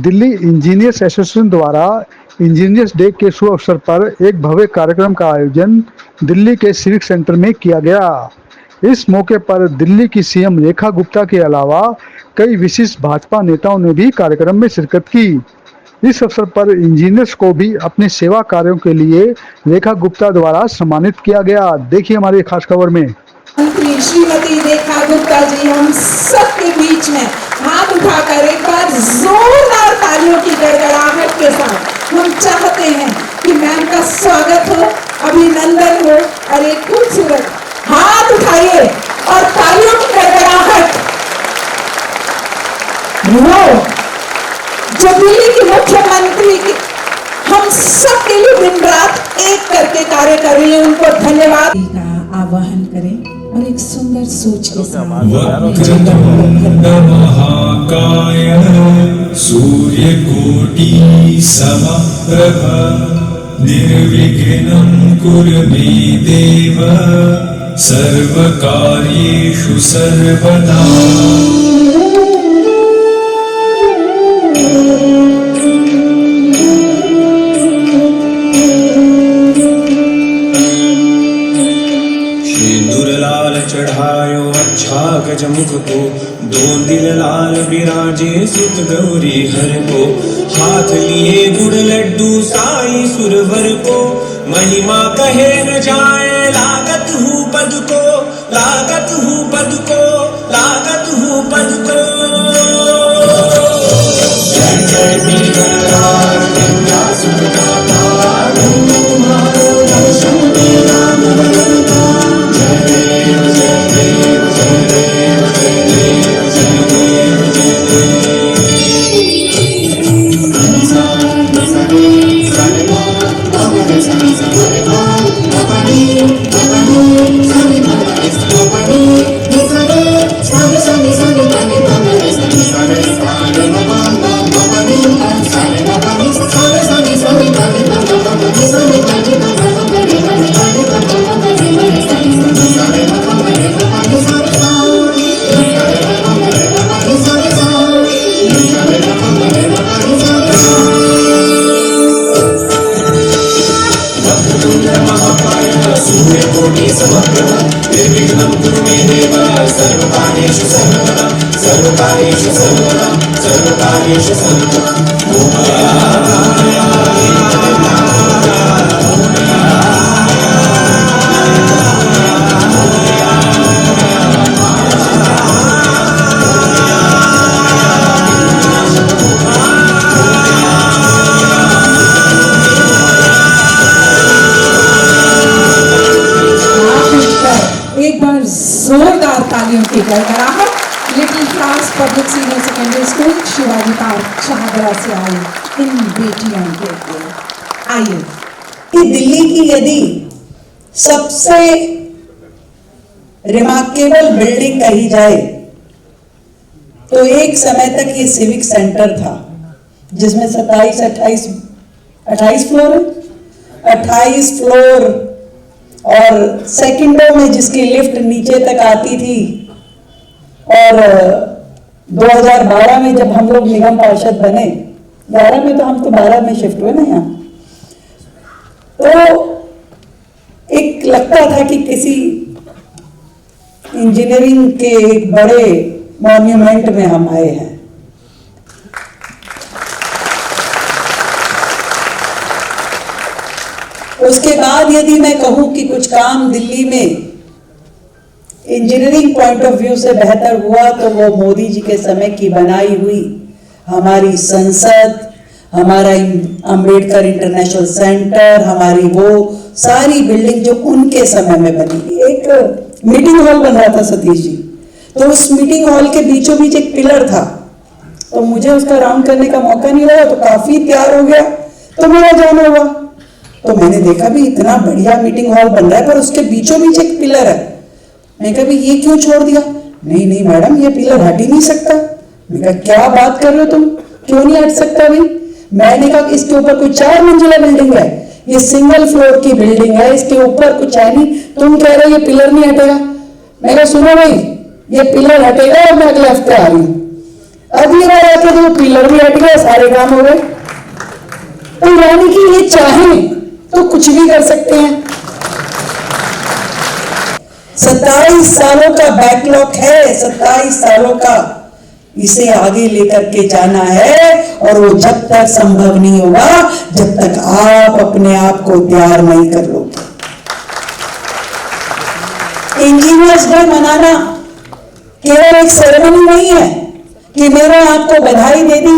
Delhi engineers association द्वारा engineers day के शुभ अवसर पर एक भव्य कार्यक्रम का आयोजन दिल्ली के सिविक सेंटर में किया गया। इस मौके पर दिल्ली की सीएम रेखा गुप्ता के अलावा कई विशिष्ट भाजपा नेताओं ने भी कार्यक्रम में शिरकत की। इस अवसर पर इंजीनियर्स को भी अपने सेवा कार्यों के लिए रेखा गुप्ता द्वारा सम्मानित किया गया। देखिए हमारी खास खबर में। श्रीमती रेखा गुप्ता जी हम सबके बीच में हाथ उठाकर एक बार जोरदार तालियों की गड़गड़ाहट के साथ हम चाहते हैं कि मैम का स्वागत हो, अभिनंदन हो और एक खूबसूरत हाथ उठाइए और तालियों की गड़गड़ाहट वो जो दिल्ली की मुख्यमंत्री की हम सबके लिए दिन रात एक करके कार्य कर रही है, उनको धन्यवाद का आवाहन करें और एक सुंदर सोच के साथ महाकाय सूर्यकोटि समप्रभ निर्विघ्नं कुरु मे देव सर्वकार्येषु सर्वदा। चढ़ायो अच्छा गजमुख को, दो दिल लाल विराजे सुत गौरी हर को, हाथ लिए गुड़ लड्डू साई सुरवर को, महिमा कहे न जाए लागत हूँ पद को, लागत हूँ पद को, लागत हूँ पद को। जय जय वीरलाल निर्विघ्नं कुरु मे देव सर्वकार्येषु सर्वदा, सर्वकार्येषु सर्वदा, सर्वकार्येषु सर्वदा। जोरदार तालियों की गड़गड़ाहट little flowers public senior secondary school Shivaji park Shahdara से आई इन बेटियों के लिए। आइए कि दिल्ली की यदि सबसे रिमार्केबल बिल्डिंग कही जाए तो एक समय तक ये सिविक सेंटर था, जिसमें 28 फ्लोर है, 28 फ्लोर और सेकंडों में जिसकी लिफ्ट नीचे तक आती थी। और 2012 में जब हम लोग निगम पार्षद बने, 11 में तो हम तो 12 में शिफ्ट हुए ना यहाँ, तो एक लगता था कि किसी इंजीनियरिंग के एक बड़े मॉन्यूमेंट में हम आए हैं। उसके बाद यदि मैं कहूं कि कुछ काम दिल्ली में इंजीनियरिंग पॉइंट ऑफ व्यू से बेहतर हुआ तो वो मोदी जी के समय की बनाई हुई हमारी संसद, हमारा अंबेडकर इंटरनेशनल सेंटर, हमारी वो सारी बिल्डिंग जो उनके समय में बनी। एक मीटिंग हॉल बन रहा था सतीश जी, तो उस मीटिंग हॉल के बीचों बीच एक पिलर था, तो मुझे उसका राउंड करने का मौका नहीं लगा, तो काफी तैयार हो गया, तो मेरा जाना हुआ। तो मैंने देखा भी इतना बढ़िया मीटिंग हॉल बन रहा है पर उसके बीचों बीच एक पिलर है। मैं कहा भी ये क्यों छोड़ दिया? नहीं नहीं मैडम, ये पिलर हट ही नहीं सकता। मैं कहा क्या बात कर रहे हो तुम, क्यों नहीं हट सकता भाई? मैंने कहा इसके ऊपर कोई 4 मंजिला बिल्डिंग है, ये सिंगल फ्लोर की बिल्डिंग है, इसके ऊपर कुछ है नहीं, तुम कह रहे हो ये पिलर नहीं हटेगा। मैं कहा सुनो भाई, ये पिलर हटेगा और मैं अगले हफ्ते आ रही हूँ। अगली बार आके तो पिलर भी हट गया, सारे काम हो गए। तो यानी कि ये चाहें तो कुछ भी कर सकते हैं। 27 सालों का बैकलॉग है, 27 सालों का, इसे आगे लेकर के जाना है। और वो जब तक संभव नहीं होगा जब तक आप अपने आप को तैयार नहीं कर लोगे। इंजीनियर्स डे मनाना केवल एक सेरेमनी नहीं है कि मैंने आपको बधाई दे दी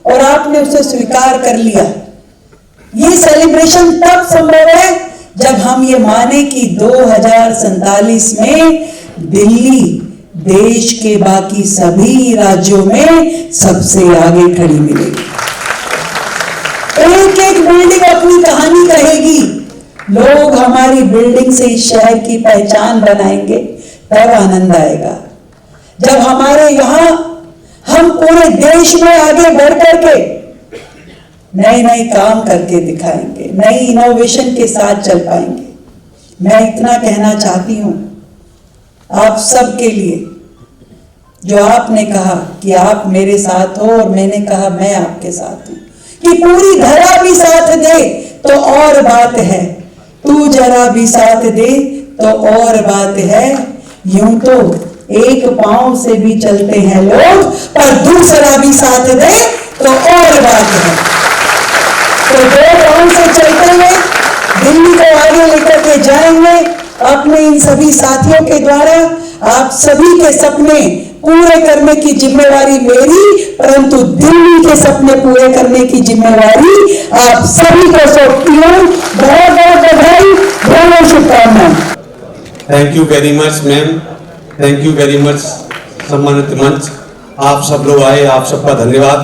और आपने उसे स्वीकार कर लिया। ये सेलिब्रेशन तब संभव है जब हम ये माने कि 2047 में दिल्ली देश के बाकी सभी राज्यों में सबसे आगे खड़ी मिलेगी। एक एक बिल्डिंग अपनी कहानी कहेगी, लोग हमारी बिल्डिंग से इस शहर की पहचान बनाएंगे, तब आनंद आएगा। जब हमारे यहां हम पूरे देश में आगे बढ़ करके नए नए काम करके दिखाएंगे, नई इनोवेशन के साथ चल पाएंगे। मैं इतना कहना चाहती हूं आप सबके लिए, जो आपने कहा कि आप मेरे साथ हो और मैंने कहा मैं आपके साथ हूं, कि पूरी धरा भी साथ दे तो और बात है, तू जरा भी साथ दे तो और बात है। यूं तो एक पांव से भी चलते हैं लोग, पर दूसरा भी साथ दे तो और बात है। तो 2 पांव से चलते हुए दिल्ली को आगे लेकर के जाएंगे अपने इन सभी साथियों के द्वारा। आप सभी के सपने पूरे करने की जिम्मेवारी मेरी, परंतु दिल्ली के सपने पूरे करने की जिम्मेवारी आप सभी को सौंपती हूं। बहुत बहुत बधाई, बहुत शुभकामनाएं। Thank you very much ma'am, thank you very much सम्मानित मंच, आप सब लोग आए, आप सबका धन्यवाद।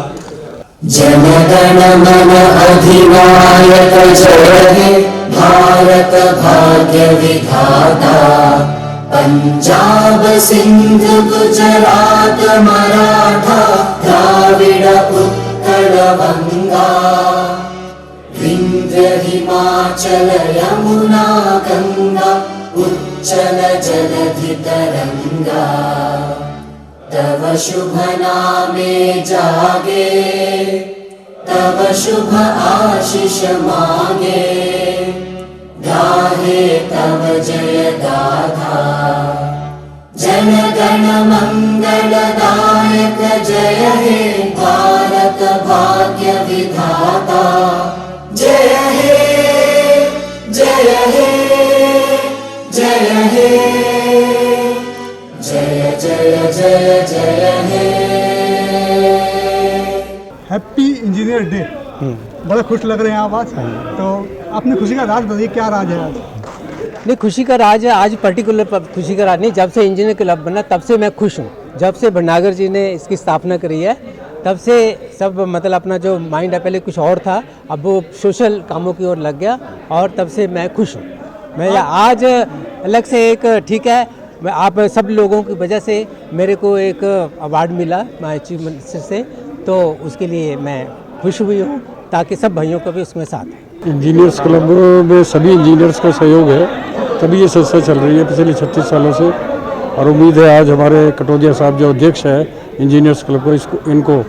जनगण मन अधिनायक जय हे भारत भाग्य विधाता, पंजाब सिंध गुजरात मराठा द्राविड़ उत्कल बंगा, विंध्य हिमाचल यमुना गंगा उच्चल जलधि तरंगा, तव शुभ नामे जागे, तव शुभ आशीष मांगे, गाहे तव जय गाथा, जन गण मंगलदायक जय हे भारत भाग्य विधाता, जय हे जय हे जय हे जय जय जय जय हे। Happy engineer day. बड़ा खुश लग रहे हैं आप आज। तो अपनी खुशी का राज बताइए, क्या राज है आज? नहीं, खुशी का राज है आज, पर्टिकुलर खुशी का राज नहीं। जब से इंजीनियर क्लब बना तब से मैं खुश हूँ। जब से भटनागर जी ने इसकी स्थापना करी है तब से सब मतलब अपना जो माइंड है पहले कुछ और था, अब वो सोशल कामों की ओर लग गया और तब से मैं खुश हूँ। मैं आज अलग से एक ठीक है, मैं आप सब लोगों की वजह से मेरे को एक अवार्ड मिला माय अचीवमेंट से, तो उसके लिए मैं खुश हुई हूँ, ताकि सब भाइयों का भी उसमें साथ। इंजीनियर्स क्लब में सभी इंजीनियर्स का सहयोग है, तभी ये संस्था चल रही है पिछले 36 सालों से। और उम्मीद है आज हमारे कटोदिया साहब जो अध्यक्ष है इंजीनियर्स क्लब को, इनको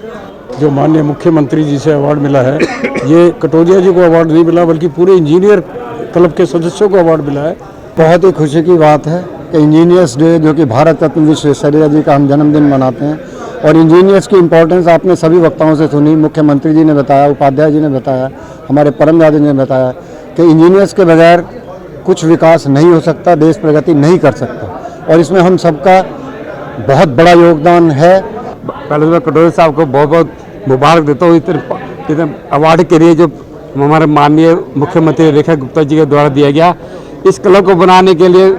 जो माननीय मुख्यमंत्री जी से अवार्ड मिला है, ये कटोदिया जी को अवार्ड नहीं मिला बल्कि पूरे इंजीनियर क्लब के सदस्यों को अवार्ड मिला है। बहुत ही खुशी की बात है कि इंजीनियर्स डे, जो कि भारत रत्न विश्वेश्वरैया जी का हम जन्मदिन मनाते हैं, और इंजीनियर्स की इम्पोर्टेंस आपने सभी वक्ताओं से सुनी। मुख्यमंत्री जी ने बताया, उपाध्याय जी ने बताया, हमारे परम यादव जी ने बताया कि इंजीनियर्स के बगैर कुछ विकास नहीं हो सकता, देश प्रगति नहीं कर सकता, और इसमें हम सबका बहुत बड़ा योगदान है। पहले तो मैं कटोदिया साहब को बहुत बहुत मुबारक देता हूँ इतने अवार्ड के लिए जो हमारे माननीय मुख्यमंत्री रेखा गुप्ता जी के द्वारा दिया गया। इस क्लब को बनाने के लिए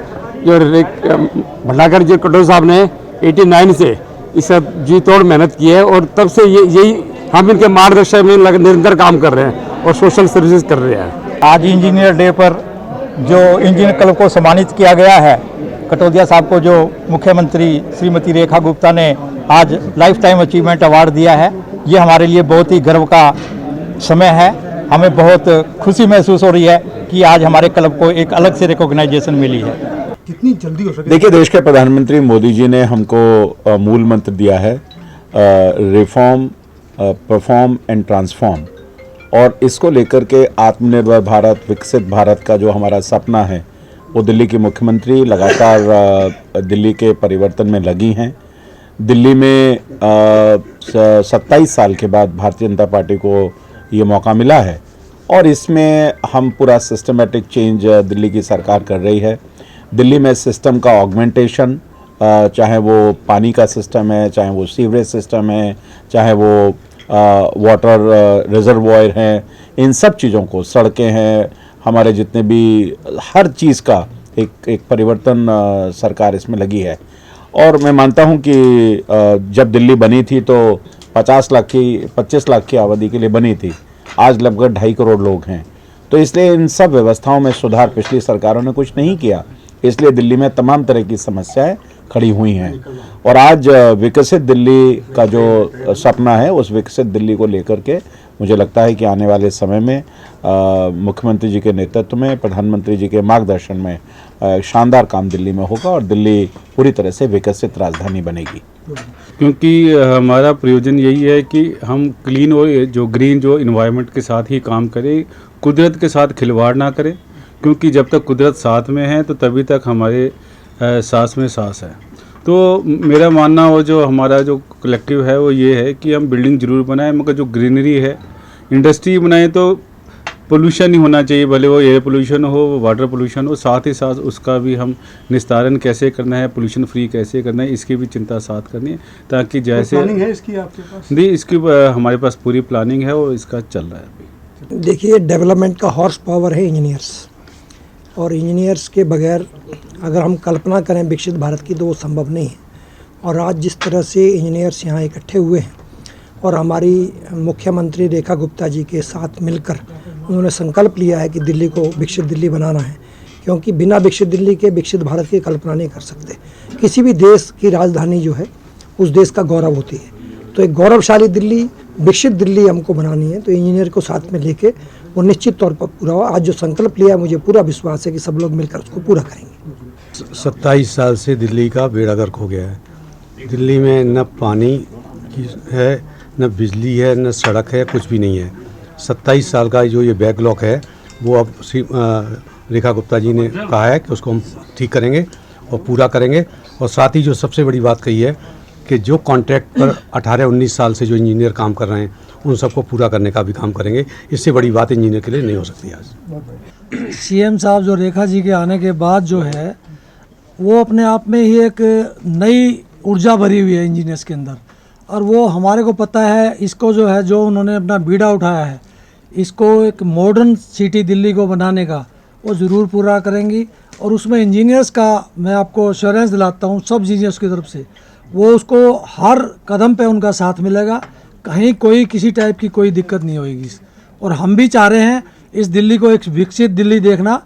जो भटनागर जी कटोदिया साहब ने 89 से इस जी तोड़ मेहनत की है, और तब से यही हम इनके मार्गदर्शन में निरंतर काम कर रहे हैं और सोशल सर्विसेज कर रहे हैं। आज इंजीनियर डे पर जो इंजीनियर क्लब को सम्मानित किया गया है, कटोदिया साहब को जो मुख्यमंत्री श्रीमती रेखा गुप्ता ने आज लाइफ टाइम अचीवमेंट अवार्ड दिया है, ये हमारे लिए बहुत ही गर्व का समय है। हमें बहुत खुशी महसूस हो रही है कि आज हमारे क्लब को एक अलग से रिकॉग्नाइजेशन मिली है। कितनी जल्दी हो सके? देखिए, देश के प्रधानमंत्री मोदी जी ने हमको मूल मंत्र दिया है, रिफॉर्म, परफॉर्म एंड ट्रांसफॉर्म। और इसको लेकर के आत्मनिर्भर भारत, विकसित भारत का जो हमारा सपना है, वो दिल्ली की मुख्यमंत्री लगातार दिल्ली के परिवर्तन में लगी हैं। दिल्ली में 27 साल के बाद भारतीय जनता पार्टी को ये मौका मिला है और इसमें हम पूरा सिस्टमेटिक चेंज दिल्ली की सरकार कर रही है। दिल्ली में सिस्टम का ऑगमेंटेशन, चाहे वो पानी का सिस्टम है, चाहे वो सीवरेज सिस्टम है, चाहे वो वाटर रिजर्वॉयर हैं, इन सब चीज़ों को, सड़कें हैं, हमारे जितने भी हर चीज़ का एक परिवर्तन सरकार इसमें लगी है। और मैं मानता हूं कि जब दिल्ली बनी थी तो 25 लाख की आबादी के लिए बनी थी, आज लगभग 2.5 करोड़ लोग हैं। तो इसलिए इन सब व्यवस्थाओं में सुधार पिछली सरकारों ने कुछ नहीं किया, इसलिए दिल्ली में तमाम तरह की समस्याएं खड़ी हुई हैं। और आज विकसित दिल्ली का जो सपना है, उस विकसित दिल्ली को लेकर के मुझे लगता है कि आने वाले समय में मुख्यमंत्री जी के नेतृत्व में, प्रधानमंत्री जी के मार्गदर्शन में शानदार काम दिल्ली में होगा और दिल्ली पूरी तरह से विकसित राजधानी बनेगी। क्योंकि हमारा प्रयोजन यही है कि हम क्लीन और जो ग्रीन जो इन्वायरमेंट के साथ ही काम करें, कुदरत के साथ खिलवाड़ ना करें, क्योंकि जब तक कुदरत साथ में है तो तभी तक हमारे सांस में सांस है। तो मेरा मानना और जो हमारा जो कलेक्टिव है वो ये है कि हम बिल्डिंग ज़रूर बनाएं, मगर जो ग्रीनरी है, इंडस्ट्री बनाएं तो पोल्यूशन नहीं होना चाहिए, भले वो एयर पोल्यूशन हो, वाटर पोल्यूशन हो, साथ ही साथ उसका भी हम निस्तारण कैसे करना है, पोल्यूशन फ्री कैसे करना है, इसकी भी चिंता साथ करनी है, ताकि जैसे प्लानिंग है इसकी आपके पास? नहीं, इसकी हमारे पास पूरी प्लानिंग है और इसका चल रहा है अभी। देखिए, डेवलपमेंट का हॉर्स पावर है इंजीनियर्स, और इंजीनियर्स के बगैर अगर हम कल्पना करें विकसित भारत की तो वो संभव नहीं है। और आज जिस तरह से इंजीनियर्स यहाँ इकट्ठे हुए हैं और हमारी मुख्यमंत्री रेखा गुप्ता जी के साथ मिलकर उन्होंने संकल्प लिया है कि दिल्ली को विकसित दिल्ली बनाना है, क्योंकि बिना विकसित दिल्ली के विकसित भारत की कल्पना नहीं कर सकते। किसी भी देश की राजधानी जो है उस देश का गौरव होती है, तो एक गौरवशाली दिल्ली, विकसित दिल्ली हमको बनानी है। तो इंजीनियर को साथ में लेके वो निश्चित तौर पर पूरा हो। आज जो संकल्प लिया है, मुझे पूरा विश्वास है कि सब लोग मिलकर उसको पूरा करेंगे। 27 साल से दिल्ली का बेड़ा गर्क हो गया है। दिल्ली में न पानी है, न बिजली है, न सड़क है, कुछ भी नहीं है। 27 साल का जो ये बैकलॉग है वो अब रेखा गुप्ता जी ने कहा है कि उसको हम ठीक करेंगे और पूरा करेंगे। और साथ ही जो सबसे बड़ी बात कही है कि जो कॉन्ट्रैक्ट पर 18-19 साल से जो इंजीनियर काम कर रहे हैं उन सबको पूरा करने का भी काम करेंगे। इससे बड़ी बात इंजीनियर के लिए नहीं हो सकती। आज सीएम साहब जो रेखा जी के आने के बाद जो है वो अपने आप में ही एक नई ऊर्जा भरी हुई है इंजीनियर्स के अंदर, और वो हमारे को पता है इसको जो है, जो उन्होंने अपना बीड़ा उठाया है, इसको एक मॉडर्न सिटी दिल्ली को बनाने का वो ज़रूर पूरा करेंगी। और उसमें इंजीनियर्स का मैं आपको एश्योरेंस दिलाता हूँ सब इंजीनियर्स की तरफ से, वो उसको हर कदम पे उनका साथ मिलेगा, कहीं कोई किसी टाइप की कोई दिक्कत नहीं होगी। और हम भी चाह रहे हैं इस दिल्ली को एक विकसित दिल्ली देखना,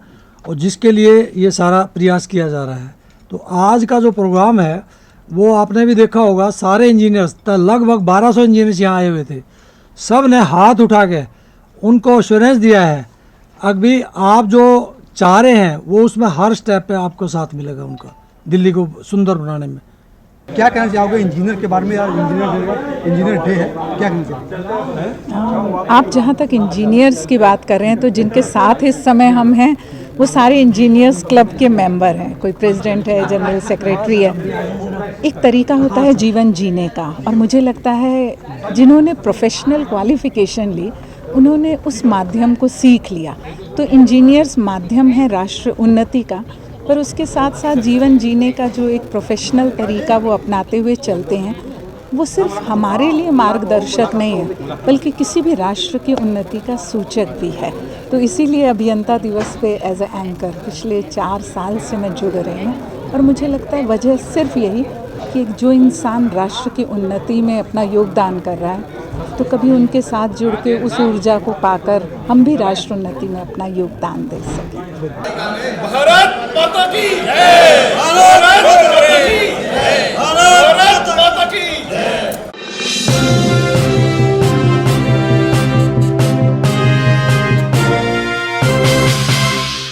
और जिसके लिए ये सारा प्रयास किया जा रहा है। तो आज का जो प्रोग्राम है वो आपने भी देखा होगा, सारे इंजीनियर्स लगभग 1200 इंजीनियर्स यहाँ आए हुए थे, सब ने हाथ उठा के उनको एश्योरेंस दिया है अभी आप जो चाह रहे हैं वो उसमें हर स्टेप पे आपको साथ मिलेगा उनका, दिल्ली को सुंदर बनाने में। क्या कहना चाहोगे इंजीनियर के बारे में? यार इंजीनियर डे है, क्या कहना चाहोगे? आप जहाँ तक इंजीनियर्स की बात कर रहे हैं तो जिनके साथ इस समय हम हैं वो सारे इंजीनियर्स क्लब के मेंबर हैं, कोई प्रेसिडेंट है, जनरल सेक्रेटरी है। एक तरीका होता है जीवन जीने का, और मुझे लगता है जिन्होंने प्रोफेशनल क्वालिफिकेशन ली उन्होंने उस माध्यम को सीख लिया। तो इंजीनियर्स माध्यम है राष्ट्र उन्नति का, पर उसके साथ साथ जीवन जीने का जो एक प्रोफेशनल तरीका वो अपनाते हुए चलते हैं, वो सिर्फ हमारे लिए मार्गदर्शक नहीं है बल्कि किसी भी राष्ट्र की उन्नति का सूचक भी है। तो इसीलिए अभियंता दिवस पे एज ए एंकर पिछले 4 साल से मैं जुड़ रही हूँ, और मुझे लगता है वजह सिर्फ यही कि जो इंसान राष्ट्र की उन्नति में अपना योगदान कर रहा है, तो कभी उनके साथ जुड़ के उस ऊर्जा को पाकर हम भी राष्ट्र उन्नति में अपना योगदान दे सकें। भारत माता की जय।